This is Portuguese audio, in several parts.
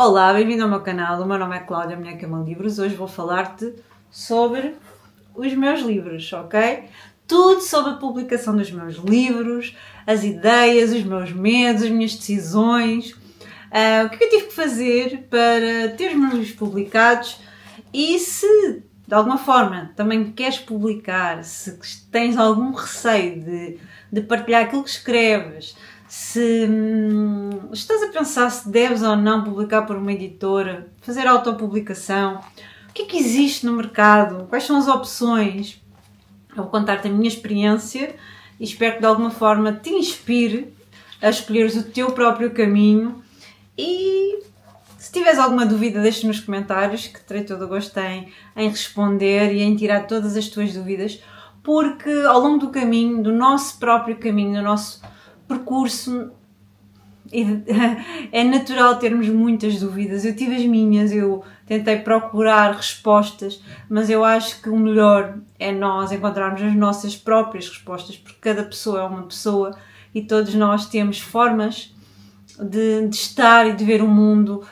Olá, bem-vindo ao meu canal. O meu nome é Cláudia, Mulher que Ama Livros. Hoje vou falar-te sobre os meus livros, ok? Tudo sobre a publicação dos meus livros, as ideias, os meus medos, as minhas decisões, o que eu tive que fazer para ter os meus livros publicados e se de alguma forma também queres publicar, se tens algum receio de partilhar aquilo que escreves, se estás a pensar se deves ou não publicar por uma editora, fazer autopublicação, o que é que existe no mercado, quais são as opções, eu vou contar-te a minha experiência e espero que de alguma forma te inspire a escolheres o teu próprio caminho. E se tiveres alguma dúvida, deixa nos comentários, que terei todo o gosto em responder e em tirar todas as tuas dúvidas, porque ao longo do caminho, do nosso próprio caminho, do nosso percurso, é natural termos muitas dúvidas. Eu tive as minhas, eu tentei procurar respostas, mas eu acho que o melhor é nós encontrarmos as nossas próprias respostas, porque cada pessoa é uma pessoa e todos nós temos formas de estar e de ver o mundo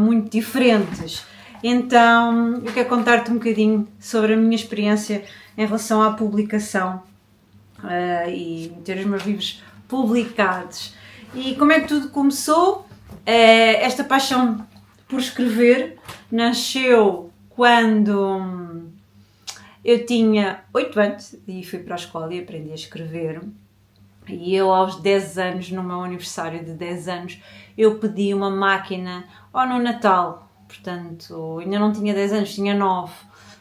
muito diferentes. Então, eu quero contar-te um bocadinho sobre a minha experiência em relação à publicação e ter os meus livros publicados. E como é que tudo começou? Esta paixão por escrever nasceu quando eu tinha 8 anos e fui para a escola e aprendi a escrever. E eu aos 10 anos, no meu aniversário de 10 anos, eu pedi uma máquina, ou no Natal, portanto, ainda não tinha 10 anos, tinha 9.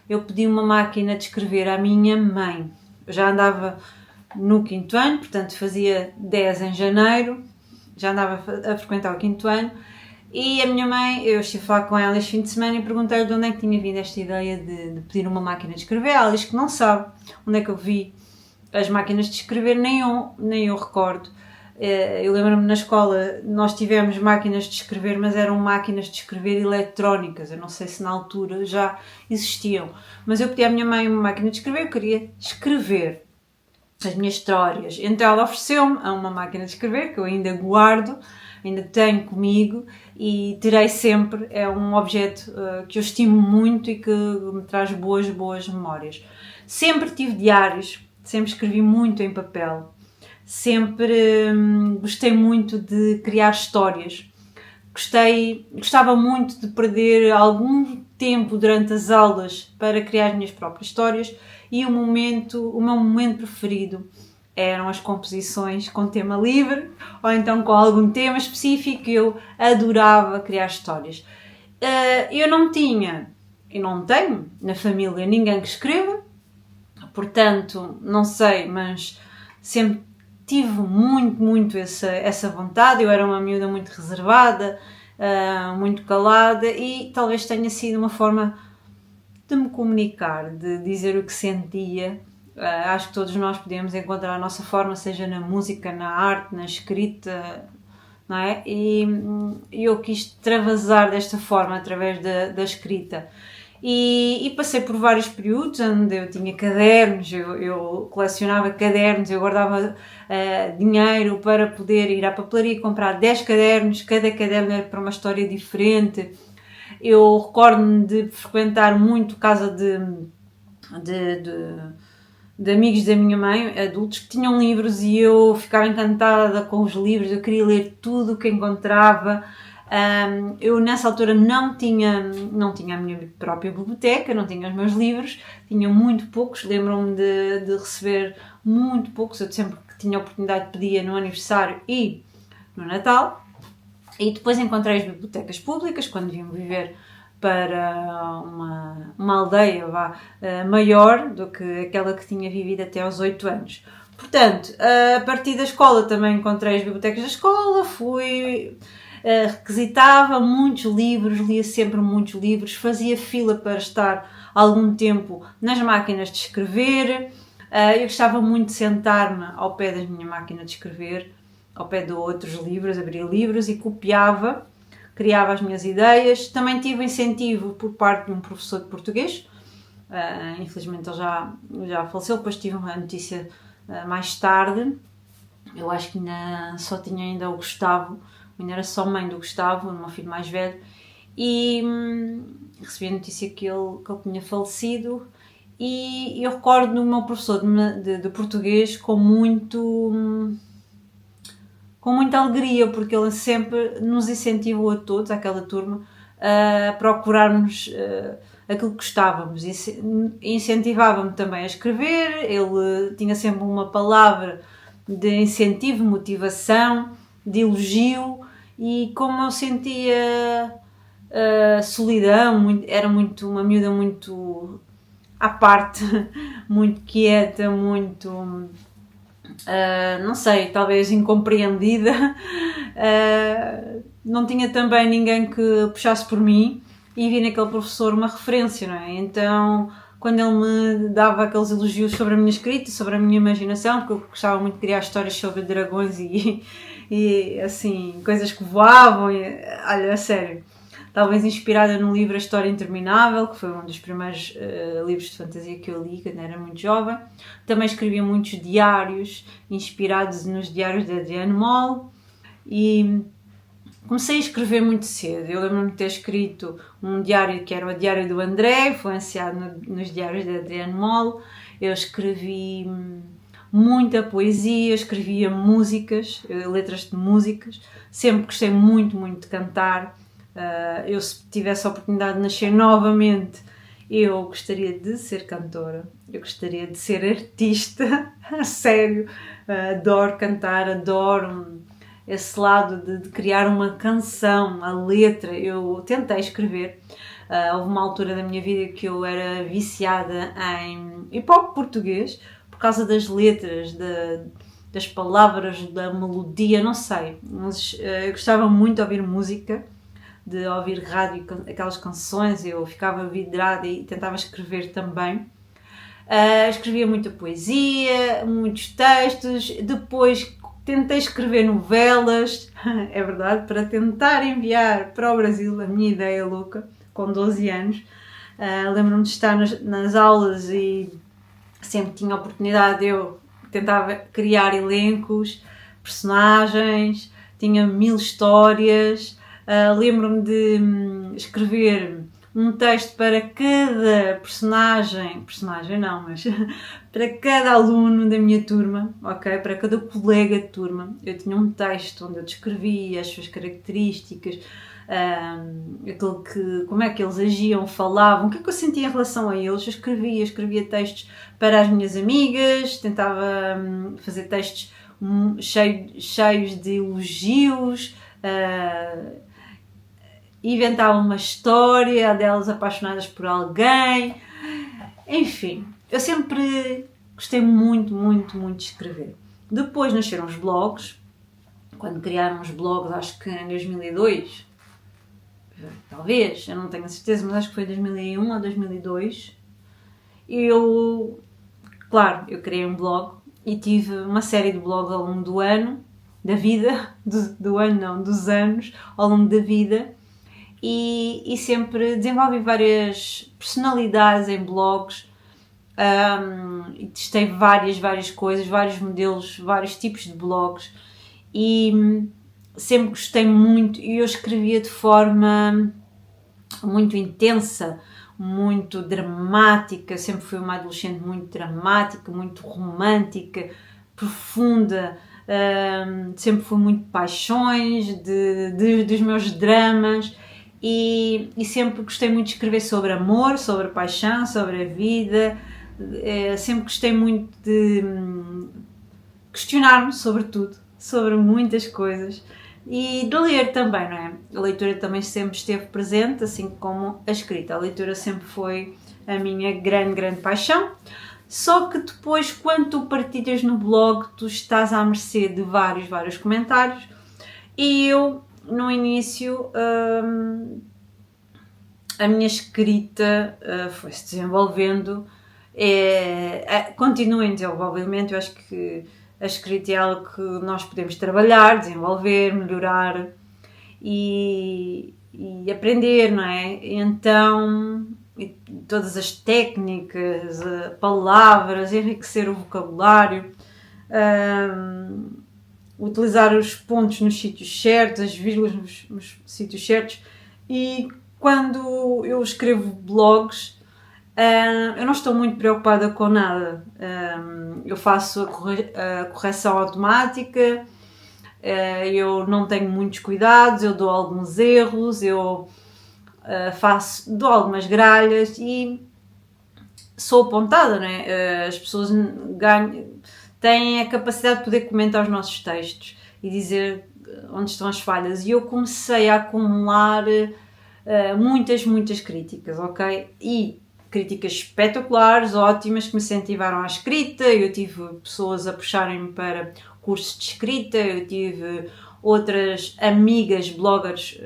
Eu pedi uma máquina de escrever à minha mãe. Eu já andava no 5º ano, portanto fazia 10 em janeiro, já andava a frequentar o 5º ano, e a minha mãe, eu estive a falar com ela este fim de semana e perguntei-lhe de onde é que tinha vindo esta ideia de pedir uma máquina de escrever. Ela diz que não sabe onde é que eu vi as máquinas de escrever, nem eu recordo. Eu lembro-me na escola, nós tivemos máquinas de escrever, mas eram máquinas de escrever eletrónicas. Eu não sei se na altura já existiam, mas eu pedi à minha mãe uma máquina de escrever, eu queria escrever as minhas histórias. Então ela ofereceu-me uma máquina de escrever, que eu ainda guardo, ainda tenho comigo e terei sempre. É um objeto que eu estimo muito e que me traz boas memórias. Sempre tive diários, sempre escrevi muito em papel, sempre gostei muito de criar histórias. Gostava muito de perder algum tempo durante as aulas para criar as minhas próprias histórias e o meu momento preferido eram as composições com tema livre ou então com algum tema específico. Eu adorava criar histórias. Eu não tinha e não tenho na família ninguém que escreva, portanto, não sei, mas sempre tive muito essa vontade. Eu era uma miúda muito reservada, muito calada e talvez tenha sido uma forma de me comunicar, de dizer o que sentia. Acho que todos nós podemos encontrar a nossa forma, seja na música, na arte, na escrita, não é? E eu quis extravasar desta forma através da escrita. E passei por vários períodos onde eu tinha cadernos, eu colecionava cadernos, eu guardava dinheiro para poder ir à papelaria e comprar 10 cadernos, cada caderno era para uma história diferente. Eu recordo-me de frequentar muito casa de amigos da minha mãe, adultos, que tinham livros e eu ficava encantada com os livros, eu queria ler tudo o que encontrava. Eu nessa altura não tinha a minha própria biblioteca, não tinha os meus livros, tinha muito poucos, lembro-me de receber muito poucos, eu sempre que tinha a oportunidade pedia no aniversário e no Natal. E depois encontrei as bibliotecas públicas, quando vim viver para uma aldeia maior do que aquela que tinha vivido até aos 8 anos. Portanto, a partir da escola também encontrei as bibliotecas da escola, requisitava muitos livros, lia sempre muitos livros, fazia fila para estar algum tempo nas máquinas de escrever. Eu gostava muito de sentar-me ao pé da minha máquina de escrever, ao pé de outros livros, abria livros e copiava, criava as minhas ideias. Também tive incentivo por parte de um professor de português, infelizmente ele já faleceu, depois tive uma notícia mais tarde. Eu acho que ainda só tinha ainda o Gustavo, ainda era só mãe do Gustavo, o meu filho mais velho, e recebi a notícia que ele tinha falecido. E eu recordo no meu professor de português com muita alegria, porque ele sempre nos incentivou a todos, aquela turma, a procurarmos aquilo que gostávamos. Incentivava-me também a escrever, ele tinha sempre uma palavra de incentivo, motivação, de elogio, e como eu sentia solidão, era uma miúda muito à parte, muito quieta, muito, não sei, talvez incompreendida, não tinha também ninguém que puxasse por mim, e vi naquele professor uma referência, não é? Então, quando ele me dava aqueles elogios sobre a minha escrita, sobre a minha imaginação, porque eu gostava muito de criar histórias sobre dragões e assim, coisas que voavam, olha, a sério. Talvez inspirada num livro A História Interminável, que foi um dos primeiros livros de fantasia que eu li quando era muito jovem. Também escrevia muitos diários, inspirados nos diários de Adrienne Moll, e comecei a escrever muito cedo. Eu lembro-me de ter escrito um diário que era o Diário do André, influenciado nos diários de Adrienne Moll. Eu escrevi muita poesia, escrevia músicas, letras de músicas. Sempre gostei muito, muito de cantar. Eu, se tivesse a oportunidade de nascer novamente, eu gostaria de ser cantora, eu gostaria de ser artista, a sério. Adoro cantar, adoro esse lado de criar uma canção, a letra. Eu tentei escrever, houve uma altura da minha vida que eu era viciada em hip-hop português, por causa das letras, das palavras, da melodia, não sei, mas eu gostava muito de ouvir música, de ouvir rádio, aquelas canções, eu ficava vidrada e tentava escrever também. Escrevia muita poesia, muitos textos, depois tentei escrever novelas, é verdade, para tentar enviar para o Brasil, a minha ideia louca, com 12 anos. Lembro-me de estar nas aulas e sempre tinha a oportunidade, eu tentava criar elencos, personagens, tinha 1000 histórias. Lembro-me de escrever um texto para cada personagem não, mas para cada aluno da minha turma, ok? Para cada colega de turma, eu tinha um texto onde eu descrevia as suas características, como é que eles agiam, falavam, o que é que eu sentia em relação a eles. Eu escrevia textos para as minhas amigas, tentava fazer textos cheios de elogios, inventava uma história delas apaixonadas por alguém, enfim, eu sempre gostei muito, muito, muito de escrever. Depois nasceram os blogs, quando criaram os blogs, acho que em 2002, talvez, eu não tenho a certeza, mas acho que foi 2001 ou 2002, eu criei um blog e tive uma série de blogs ao longo do ano, da vida, dos anos, ao longo da vida. E sempre desenvolvi várias personalidades em blogs, e testei várias coisas, vários modelos, vários tipos de blogs, e sempre gostei muito, e eu escrevia de forma muito intensa, muito dramática. Sempre fui uma adolescente muito dramática, muito romântica, profunda. Sempre fui muito paixões, dos meus dramas, e sempre gostei muito de escrever sobre amor, sobre paixão, sobre a vida. Sempre gostei muito de questionar-me sobre tudo, sobre muitas coisas, e de ler também, não é? A leitura também sempre esteve presente, assim como a escrita. A leitura sempre foi a minha grande paixão. Só que depois, quando tu partilhas no blog, tu estás à mercê de vários comentários, e eu, no início, a minha escrita foi-se desenvolvendo, continua em desenvolvimento. Eu acho que a escrita é algo que nós podemos trabalhar, desenvolver, melhorar e aprender, não é? Então, todas as técnicas, palavras, enriquecer o vocabulário, utilizar os pontos nos sítios certos, as vírgulas nos sítios certos, e quando eu escrevo blogs, eu não estou muito preocupada com nada. Eu faço a correção automática, eu não tenho muitos cuidados, eu dou alguns erros, eu dou algumas gralhas e sou apontada, não é? As pessoas têm a capacidade de poder comentar os nossos textos e dizer onde estão as falhas. E eu comecei a acumular muitas críticas, ok? E críticas espetaculares, ótimas, que me incentivaram à escrita. Eu tive pessoas a puxarem-me para cursos de escrita, eu tive outras amigas bloggers,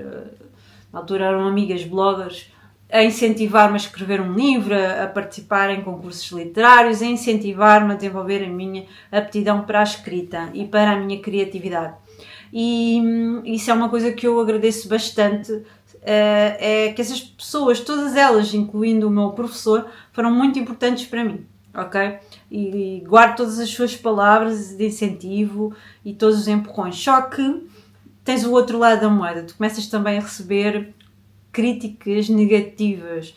na altura eram amigas bloggers, a incentivar-me a escrever um livro, a participar em concursos literários, a incentivar-me a desenvolver a minha aptidão para a escrita e para a minha criatividade. E isso é uma coisa que eu agradeço bastante, é que essas pessoas, todas elas, incluindo o meu professor, foram muito importantes para mim, ok? E guardo todas as suas palavras de incentivo e todos os empurrões. Só que tens o outro lado da moeda, tu começas também a receber críticas negativas,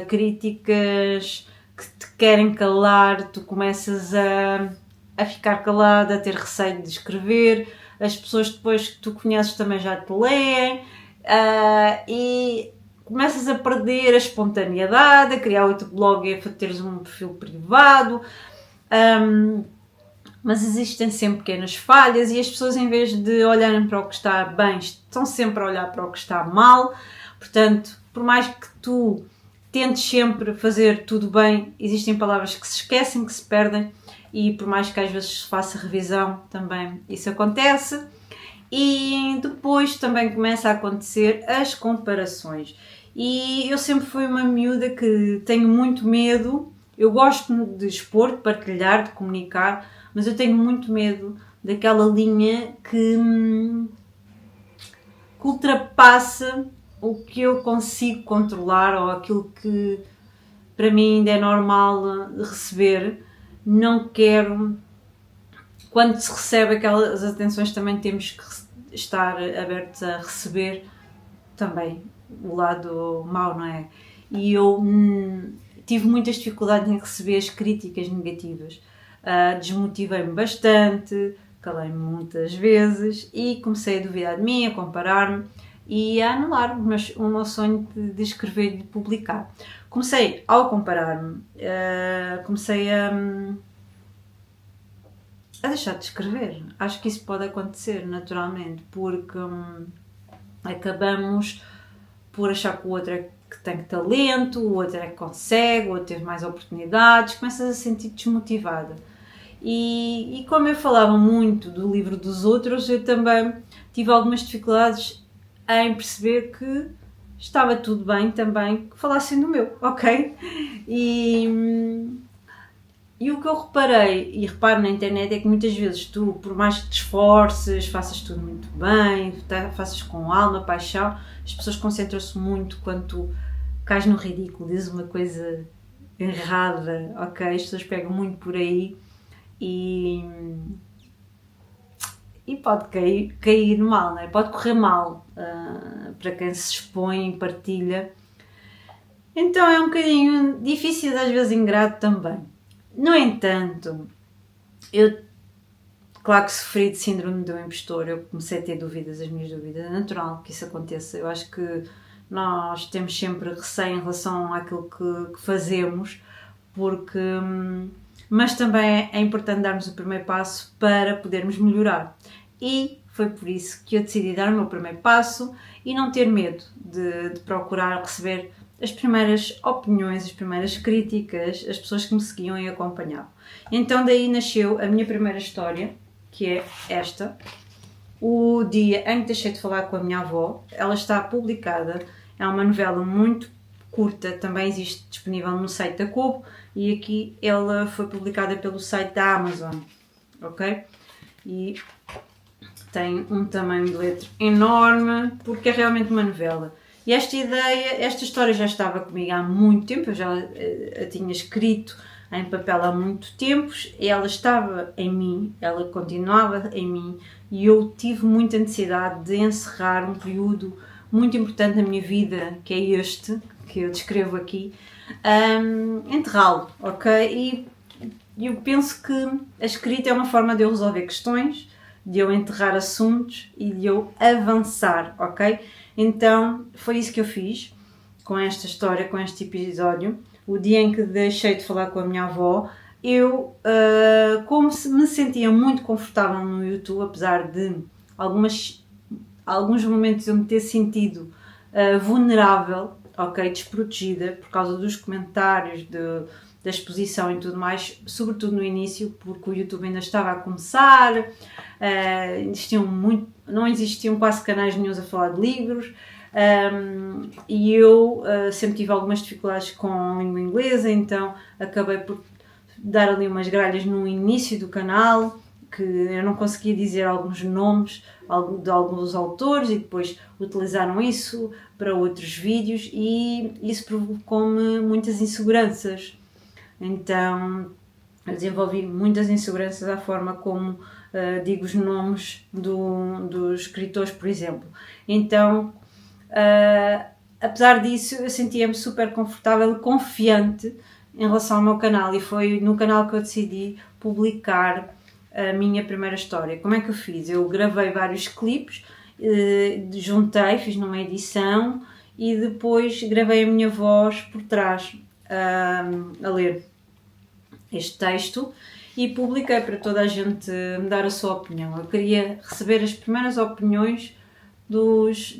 críticas que te querem calar, tu começas a ficar calado, a ter receio de escrever, as pessoas depois que tu conheces também já te leem, e começas a perder a espontaneidade, a criar outro blog e a teres um perfil privado, mas existem sempre pequenas falhas e as pessoas, em vez de olharem para o que está bem, estão sempre a olhar para o que está mal. Portanto, por mais que tu tentes sempre fazer tudo bem, existem palavras que se esquecem, que se perdem, e por mais que às vezes se faça revisão, também isso acontece. E depois também começa a acontecer as comparações. E eu sempre fui uma miúda que tenho muito medo, eu gosto de expor, de partilhar, de comunicar, mas eu tenho muito medo daquela linha que ultrapassa o que eu consigo controlar ou aquilo que para mim ainda é normal receber. Não quero, quando se recebe aquelas atenções, também temos que estar abertos a receber também o lado mau, não é? E eu tive muitas dificuldades em receber as críticas negativas, desmotivei-me bastante, calei-me muitas vezes e comecei a duvidar de mim, a comparar-me e a anular o meu sonho de escrever e de publicar. Comecei, ao comparar-me, comecei a deixar de escrever. Acho que isso pode acontecer naturalmente, porque acabamos por achar que o outro é que tem talento, o outro é que consegue, o outro teve mais oportunidades, começas a sentir desmotivada. E como eu falava muito do livro dos outros, eu também tive algumas dificuldades em perceber que estava tudo bem também que falassem do meu, ok? E o que eu reparei, e reparo na internet, é que muitas vezes tu, por mais que te esforces, faças tudo muito bem, faças com alma, paixão, as pessoas concentram-se muito quando tu cais no ridículo, dizes uma coisa errada, ok? As pessoas pegam muito por aí e pode cair mal, não é? Pode correr mal para quem se expõe e partilha. Então é um bocadinho difícil e às vezes ingrato também. No entanto, eu, claro que sofri de síndrome do impostor, eu comecei a ter dúvidas, as minhas dúvidas, é natural que isso aconteça. Eu acho que nós temos sempre receio em relação àquilo que fazemos, mas também é importante darmos o primeiro passo para podermos melhorar. E foi por isso que eu decidi dar o meu primeiro passo e não ter medo de procurar receber as primeiras opiniões, as primeiras críticas, as pessoas que me seguiam e acompanhavam. Então daí nasceu a minha primeira história, que é esta, o dia em que deixei de falar com a minha avó. Ela está publicada, é uma novela muito curta, também existe disponível no site da Kobo, e aqui ela foi publicada pelo site da Amazon, ok? E tem um tamanho de letra enorme, porque é realmente uma novela. E esta história já estava comigo há muito tempo, eu já a tinha escrito em papel há muito tempo, e ela estava em mim, ela continuava em mim, e eu tive muita necessidade de encerrar um período muito importante na minha vida, que é este, que eu descrevo aqui, enterrá-lo, ok? E eu penso que a escrita é uma forma de eu resolver questões, de eu enterrar assuntos e de eu avançar, ok? Então foi isso que eu fiz com esta história, com este episódio. O dia em que deixei de falar com a minha avó, eu, como me sentia muito confortável no YouTube, apesar de alguns momentos eu me ter sentido vulnerável, ok, desprotegida por causa dos comentários, da exposição e tudo mais, sobretudo no início, porque o YouTube ainda estava a começar, não existiam quase canais nenhuns a falar de livros, e eu sempre tive algumas dificuldades com a língua inglesa, então acabei por dar ali umas gralhas no início do canal, que eu não conseguia dizer alguns nomes de alguns autores e depois utilizaram isso para outros vídeos e isso provocou-me muitas inseguranças. Então eu desenvolvi muitas inseguranças à forma como digo os nomes dos escritores, por exemplo. Então, apesar disso, eu sentia-me super confortável e confiante em relação ao meu canal e foi no canal que eu decidi publicar a minha primeira história. Como é que eu fiz? Eu gravei vários clipes, juntei, fiz numa edição e depois gravei a minha voz por trás a ler este texto e publiquei para toda a gente me dar a sua opinião. Eu queria receber as primeiras opiniões dos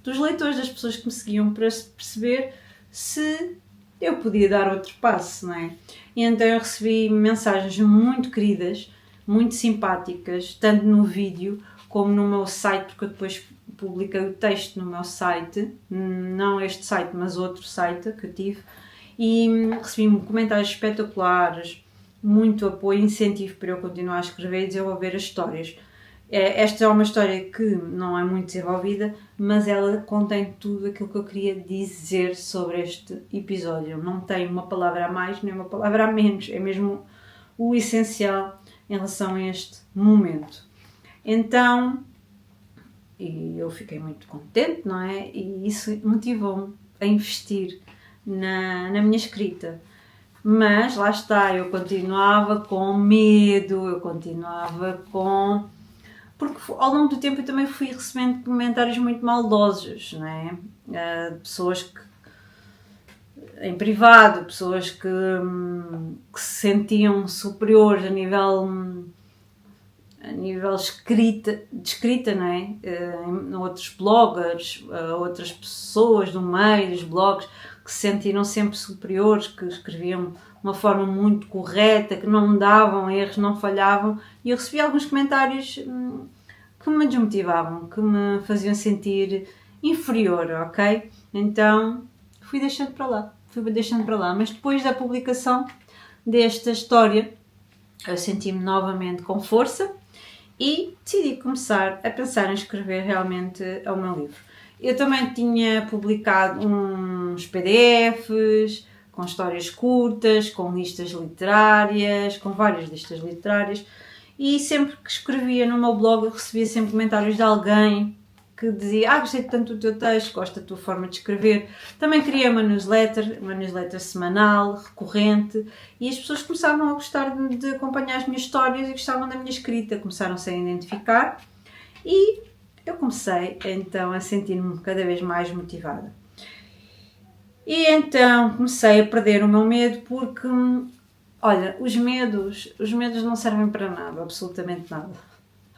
leitores, das pessoas que me seguiam, para perceber se eu podia dar outro passo, não é? E então eu recebi mensagens muito queridas, muito simpáticas, tanto no vídeo como no meu site, porque eu depois publiquei o texto no meu site, não este site, mas outro site que eu tive, e recebi comentários espetaculares, muito apoio e incentivo para eu continuar a escrever e desenvolver as histórias. Esta é uma história que não é muito desenvolvida, mas ela contém tudo aquilo que eu queria dizer sobre este episódio. Não tem uma palavra a mais nem uma palavra a menos, é mesmo o essencial em relação a este momento. Então, eu fiquei muito contente, não é? E isso motivou-me a investir na minha escrita. Mas lá está, eu continuava com medo, porque ao longo do tempo eu também fui recebendo comentários muito maldosos, não é? Pessoas em privado, pessoas que se sentiam superiores a nível de escrita, não é? Outros bloggers, outras pessoas do meio dos blogs que se sentiram sempre superiores, que escreviam de uma forma muito correta, que não davam erros, não falhavam, e eu recebi alguns comentários que me desmotivavam, que me faziam sentir inferior, ok? Então fui deixando para lá, mas depois da publicação desta história eu senti-me novamente com força e decidi começar a pensar em escrever realmente o meu livro. Eu também tinha publicado uns PDFs com histórias curtas, com listas literárias, com várias listas literárias, e sempre que escrevia no meu blog eu recebia sempre comentários de alguém que dizia: gostei tanto do teu texto, gosto da tua forma de escrever. Também criei uma newsletter semanal, recorrente, e as pessoas começavam a gostar de acompanhar as minhas histórias e gostavam da minha escrita, começaram-se a identificar e eu comecei então a sentir-me cada vez mais motivada. E então comecei a perder o meu medo porque, olha, os medos não servem para nada, absolutamente nada.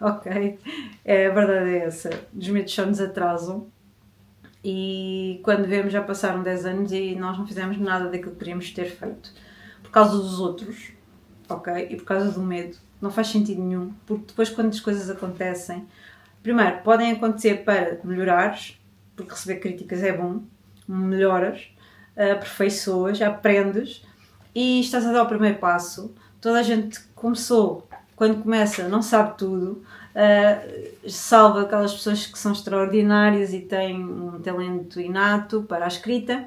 Ok? A verdade é essa. Os medos só nos atrasam e quando vemos já passaram 10 anos e nós não fizemos nada daquilo que queríamos ter feito. Por causa dos outros, ok? E por causa do medo. Não faz sentido nenhum, porque depois quando as coisas acontecem, primeiro, podem acontecer para melhorares, porque receber críticas é bom, melhoras, aperfeiçoas, aprendes e estás a dar o primeiro passo. Toda a gente começou, quando começa, não sabe tudo, salvo aquelas pessoas que são extraordinárias e têm um talento inato para a escrita.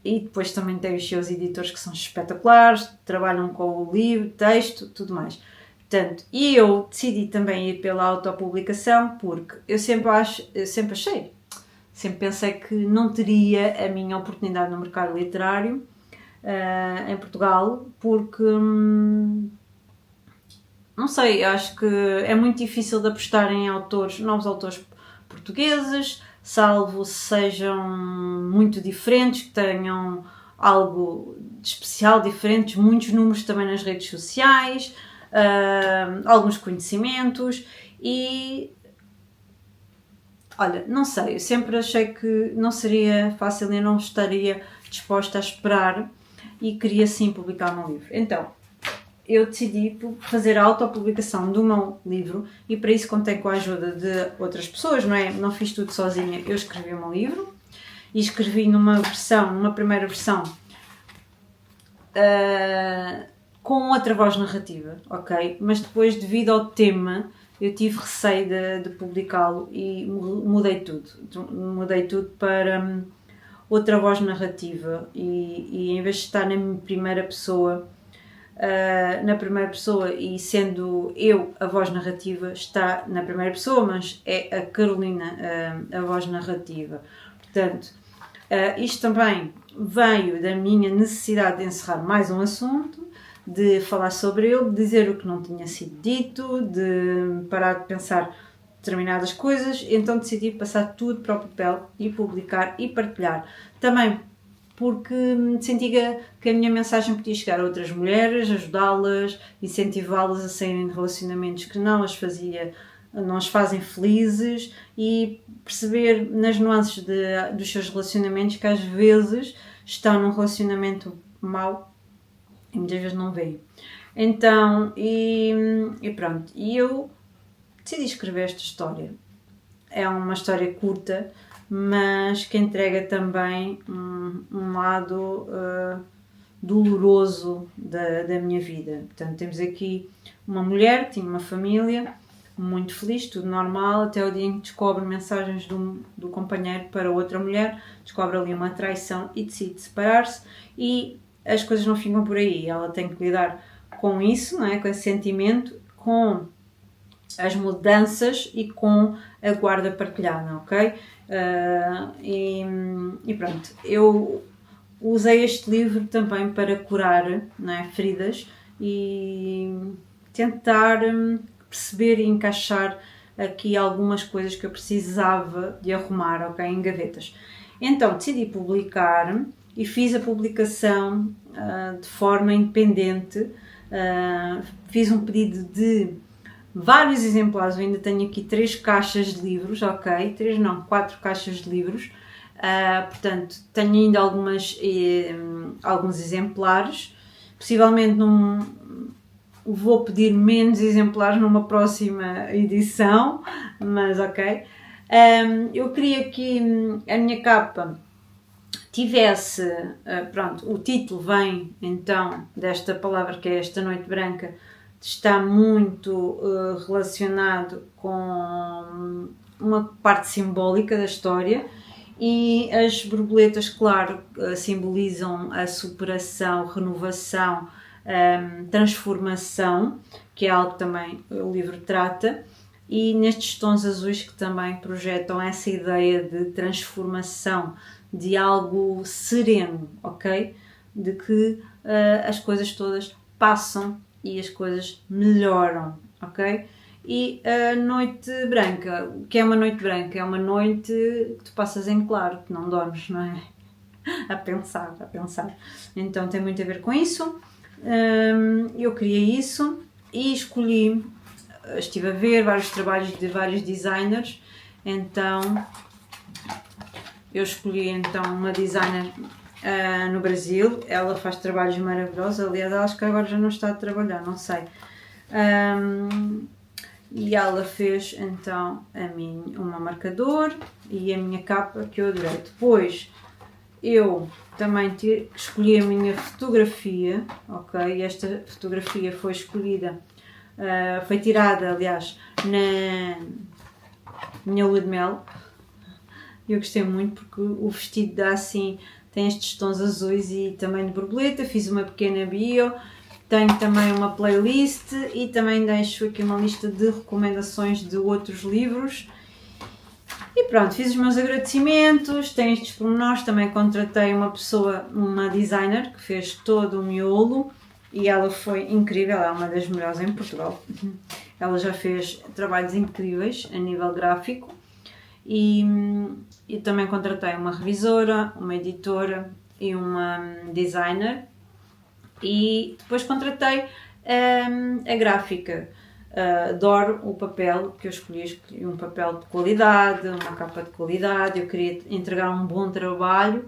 E depois também tem os seus editores que são espetaculares, trabalham com o livro, texto, tudo mais. Portanto, e eu decidi também ir pela autopublicação porque eu sempre pensei que não teria a minha oportunidade no mercado literário em Portugal, porque não sei, acho que é muito difícil de apostar em novos autores portugueses, salvo sejam muito diferentes, que tenham algo de especial, diferentes, muitos números também nas redes sociais, alguns conhecimentos e olha, não sei, eu sempre achei que não seria fácil e não estaria disposta a esperar e queria sim publicar o meu livro. Então, eu decidi fazer a autopublicação do meu livro e para isso contei com a ajuda de outras pessoas, não é? Não fiz tudo sozinha, eu escrevi o meu livro e escrevi numa primeira versão com outra voz narrativa, ok? Mas depois, devido ao tema, eu tive receio de publicá-lo e mudei tudo para outra voz narrativa e em vez de estar na primeira pessoa e sendo eu a voz narrativa, está na primeira pessoa, mas é a Carolina a voz narrativa. Portanto, isto também veio da minha necessidade de encerrar mais um assunto, de falar sobre ele, de dizer o que não tinha sido dito, de parar de pensar determinadas coisas, então decidi passar tudo para o papel e publicar e partilhar. Também porque senti que a minha mensagem podia chegar a outras mulheres, ajudá-las, incentivá-las a saírem de relacionamentos que não as fazem felizes e perceber nas nuances dos seus relacionamentos que às vezes estão num relacionamento mau e muitas vezes não veem. Então, e pronto, e eu decidi escrever esta história. É uma história curta, mas que entrega também um lado doloroso da minha vida. Portanto, temos aqui uma mulher que tinha uma família muito feliz, tudo normal, até o dia em que descobre mensagens do companheiro para outra mulher, descobre ali uma traição e decide separar-se e as coisas não ficam por aí. Ela tem que lidar com isso, não é? Com esse sentimento, com as mudanças e com a guarda partilhada, ok? E pronto, eu usei este livro também para curar, não é, feridas e tentar perceber e encaixar aqui algumas coisas que eu precisava de arrumar, ok, em gavetas. Então decidi publicar e fiz a publicação de forma independente, fiz um pedido de vários exemplares, eu ainda tenho aqui 3 caixas de livros, ok? 4 caixas de livros, portanto tenho ainda alguns exemplares, possivelmente vou pedir menos exemplares numa próxima edição, mas ok. Eu queria que a minha capa tivesse, pronto, o título vem então desta palavra que é Esta Noite Branca, está muito relacionado com uma parte simbólica da história e as borboletas, claro, simbolizam a superação, renovação, transformação, que é algo que também o livro trata, e nestes tons azuis que também projetam essa ideia de transformação, de algo sereno, ok? De que as coisas todas passam e as coisas melhoram, ok? E a noite branca, o que é uma noite branca? É uma noite que tu passas em claro, que não dormes, não é? A pensar. Então tem muito a ver com isso. Eu criei isso e estive a ver vários trabalhos de vários designers, então eu escolhi então uma designer no Brasil, ela faz trabalhos maravilhosos, aliás acho que agora já não está a trabalhar, não sei, e ela fez então uma marcador e a minha capa que eu adorei. Depois eu também escolhi a minha fotografia, ok? Esta fotografia foi escolhida, foi tirada aliás na minha lua de mel. Eu gostei muito porque o vestido dá assim, tem estes tons azuis e também de borboleta, fiz uma pequena bio tenho também uma playlist e também deixo aqui uma lista de recomendações de outros livros. E pronto, fiz os meus agradecimentos, tenho estes pormenores, também contratei uma pessoa, uma designer, que fez todo o miolo e ela foi incrível, ela é uma das melhores em Portugal. Ela já fez trabalhos incríveis a nível gráfico e também contratei uma revisora, uma editora e uma designer e depois contratei a gráfica. Adoro o papel que eu escolhi um papel de qualidade, uma capa de qualidade, eu queria entregar um bom trabalho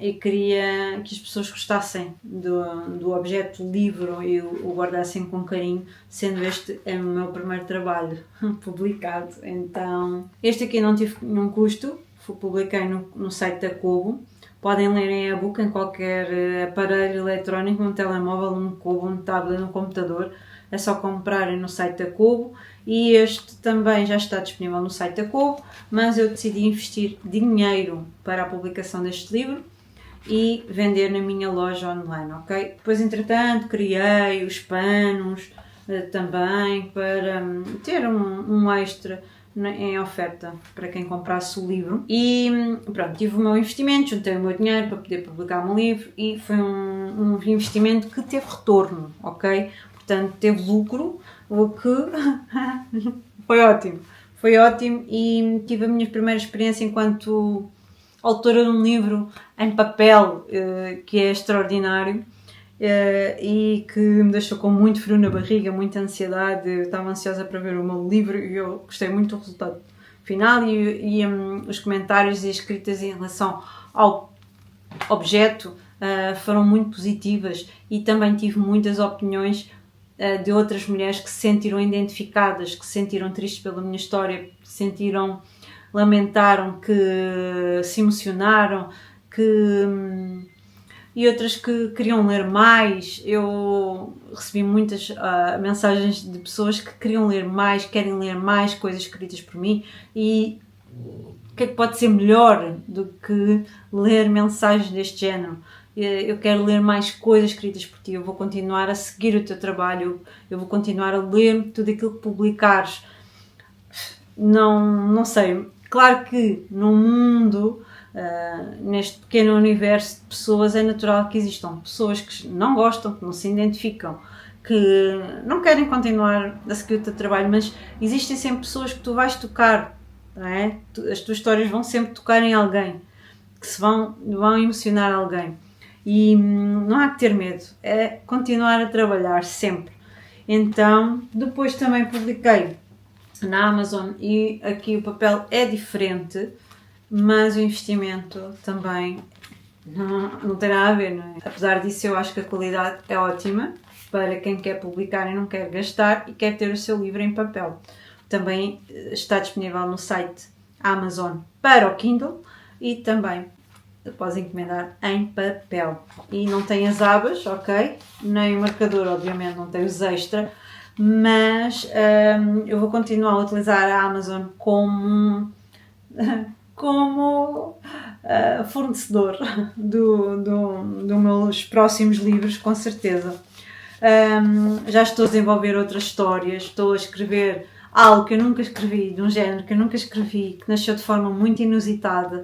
e queria que as pessoas gostassem do objeto, do livro e o guardassem com carinho, sendo este o meu primeiro trabalho publicado. Então, este aqui não tive nenhum custo, publiquei no site da Kobo. Podem ler em e-book em qualquer aparelho eletrónico, um telemóvel, um Kobo, um tablet, um computador. É só comprarem no site da Kobo e este também já está disponível no site da Kobo, mas eu decidi investir dinheiro para a publicação deste livro e vender na minha loja online, ok? Depois, entretanto, criei os panos também para ter um extra em oferta para quem comprasse o livro e pronto, tive o meu investimento, juntei o meu dinheiro para poder publicar o meu livro e foi um investimento que teve retorno, ok? Portanto, teve lucro, o que foi ótimo e tive a minha primeira experiência enquanto autora de um livro em papel, que é extraordinário e que me deixou com muito frio na barriga, muita ansiedade. Eu estava ansiosa para ver o meu livro e eu gostei muito do resultado final e os comentários e as escritas em relação ao objeto foram muito positivas e também tive muitas opiniões de outras mulheres que se sentiram identificadas, que se sentiram tristes pela minha história, lamentaram, que se emocionaram, e outras que queriam ler mais. Eu recebi muitas mensagens de pessoas que queriam ler mais, querem ler mais coisas escritas por mim e o que é que pode ser melhor do que ler mensagens deste género? Eu quero ler mais coisas escritas por ti, eu vou continuar a seguir o teu trabalho, eu vou continuar a ler tudo aquilo que publicares. Não sei, claro que no mundo, neste pequeno universo de pessoas, é natural que existam pessoas que não gostam, que não se identificam, que não querem continuar a seguir o teu trabalho, mas existem sempre pessoas que tu vais tocar, não é? As tuas histórias vão sempre tocar em alguém, que se vão emocionar alguém. E não há que ter medo, é continuar a trabalhar sempre. Então, depois também publiquei na Amazon e aqui o papel é diferente, mas o investimento também não tem nada a ver, não é? Apesar disso, eu acho que a qualidade é ótima para quem quer publicar e não quer gastar e quer ter o seu livro em papel. Também está disponível no site Amazon para o Kindle e também podes encomendar em papel. E não tem as abas, ok? Nem o marcador, obviamente, não tem os extra, mas eu vou continuar a utilizar a Amazon como fornecedor dos meus próximos livros, com certeza. Já estou a desenvolver outras histórias, estou a escrever algo que eu nunca escrevi, de um género que eu nunca escrevi, que nasceu de forma muito inusitada,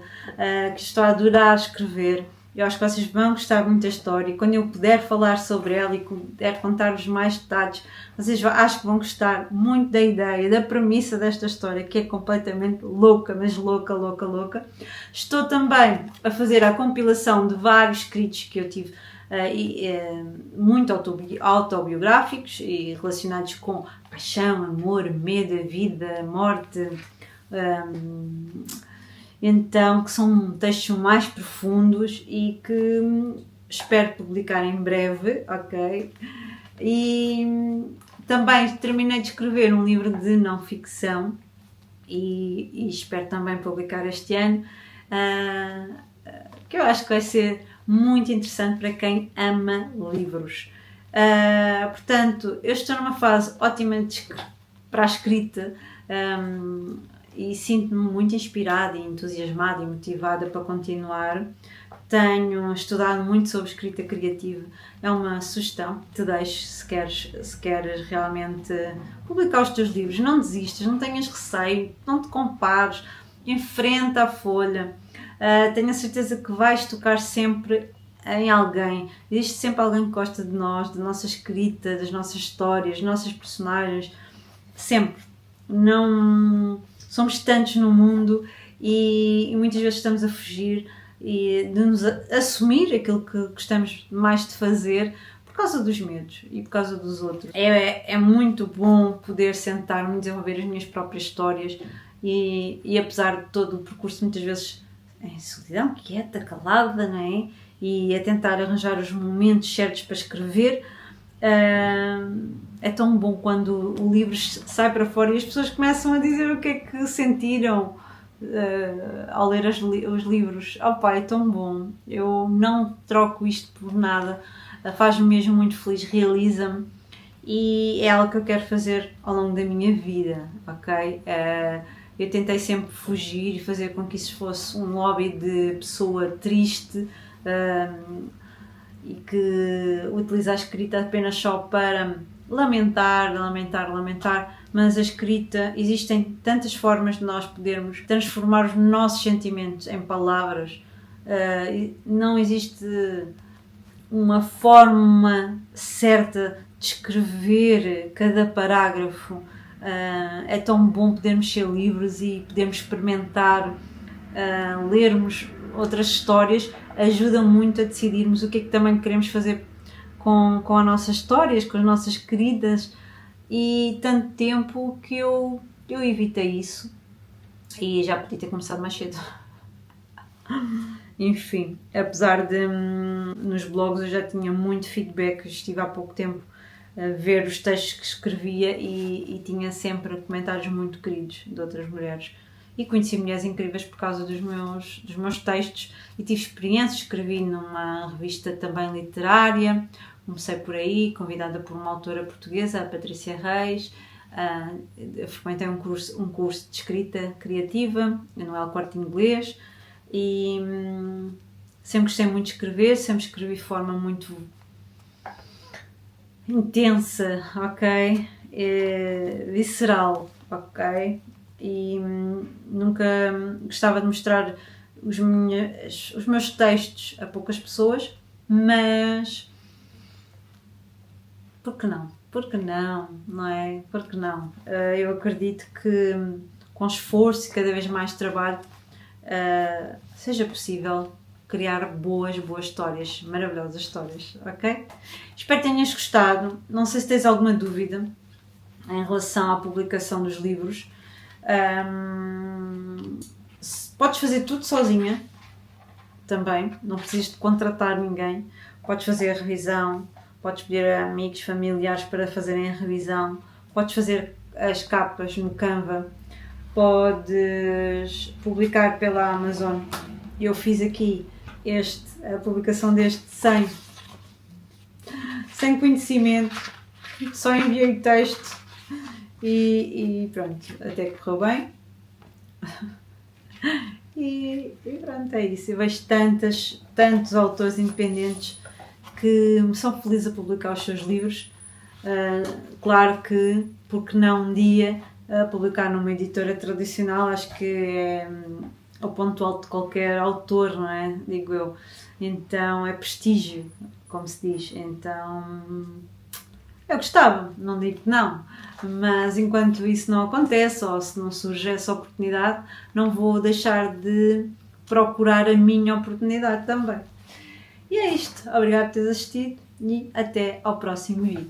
que estou a adorar escrever. Eu acho que vocês vão gostar muito da história e quando eu puder falar sobre ela e puder contar-vos mais detalhes, vocês acho que vão gostar muito da ideia, da premissa desta história, que é completamente louca, mas louca. Estou também a fazer a compilação de vários escritos que eu tive, muito autobiográficos e relacionados com paixão, amor, medo, vida, morte, então que são textos mais profundos e que espero publicar em breve, ok? E também terminei de escrever um livro de não ficção e espero também publicar este ano, que eu acho que vai ser muito interessante para quem ama livros. Portanto, eu estou numa fase ótima para a escrita e sinto-me muito inspirada e entusiasmada e motivada para continuar. Tenho estudado muito sobre escrita criativa. É uma sugestão que te deixo se queres realmente publicar os teus livros. Não desistas, não tenhas receio, não te compares, enfrenta a folha. Tenho a certeza que vais tocar sempre em alguém. Existe sempre alguém que gosta de nós, da nossa escrita, das nossas histórias, das nossas personagens. Sempre. Não somos tantos no mundo e muitas vezes estamos a fugir e de nos assumir aquilo que gostamos mais de fazer por causa dos medos e por causa dos outros. É muito bom poder sentar-me e desenvolver as minhas próprias histórias e apesar de todo o percurso muitas vezes em solidão, quieta, calada, não é? E a tentar arranjar os momentos certos para escrever, é tão bom quando o livro sai para fora e as pessoas começam a dizer o que é que sentiram ao ler os livros. Opa, é tão bom, eu não troco isto por nada, faz-me mesmo muito feliz, realiza-me e é algo que eu quero fazer ao longo da minha vida, ok? Eu tentei sempre fugir e fazer com que isso fosse um hobby de pessoa triste e que utiliza a escrita apenas só para lamentar, mas a escrita, existem tantas formas de nós podermos transformar os nossos sentimentos em palavras, não existe uma forma certa de escrever cada parágrafo. É tão bom podermos ser livres e podermos experimentar, lermos outras histórias, ajuda muito a decidirmos o que é que também queremos fazer com as nossas histórias, com as nossas queridas, e tanto tempo que eu evitei isso e já podia ter começado mais cedo. Enfim, apesar de nos blogs eu já tinha muito feedback, estive há pouco tempo a ver os textos que escrevia e tinha sempre comentários muito queridos de outras mulheres. E conheci mulheres incríveis por causa dos meus textos e tive experiências, escrevi numa revista também literária, comecei por aí, convidada por uma autora portuguesa, a Patrícia Reis, frequentei um curso de escrita criativa no El Corte Inglês e sempre gostei muito de escrever, sempre escrevi de forma muito intensa, ok? Visceral, ok? E nunca gostava de mostrar os meus textos a poucas pessoas, mas por que não? Por que não? Não é? Por que não? Eu acredito que com esforço e cada vez mais trabalho seja possível criar boas histórias, maravilhosas histórias, ok? Espero que tenhas gostado. Não sei se tens alguma dúvida em relação à publicação dos livros. Podes fazer tudo sozinha também, não precisas de contratar ninguém, podes fazer a revisão, podes pedir a amigos, familiares para fazerem a revisão, podes fazer as capas no Canva, podes publicar pela Amazon. Eu fiz aqui a publicação deste sem conhecimento, só enviei o texto e pronto, até que correu bem. E pronto, é isso. Eu vejo tantos autores independentes que são felizes a publicar os seus livros. Claro que, porque não um dia publicar numa editora tradicional, acho que é o ponto alto de qualquer autor, não é? Digo eu. Então é prestígio, como se diz. Então eu gostava, não digo que não, mas enquanto isso não acontece ou se não surge essa oportunidade, não vou deixar de procurar a minha oportunidade também. E é isto. Obrigada por teres assistido e até ao próximo vídeo.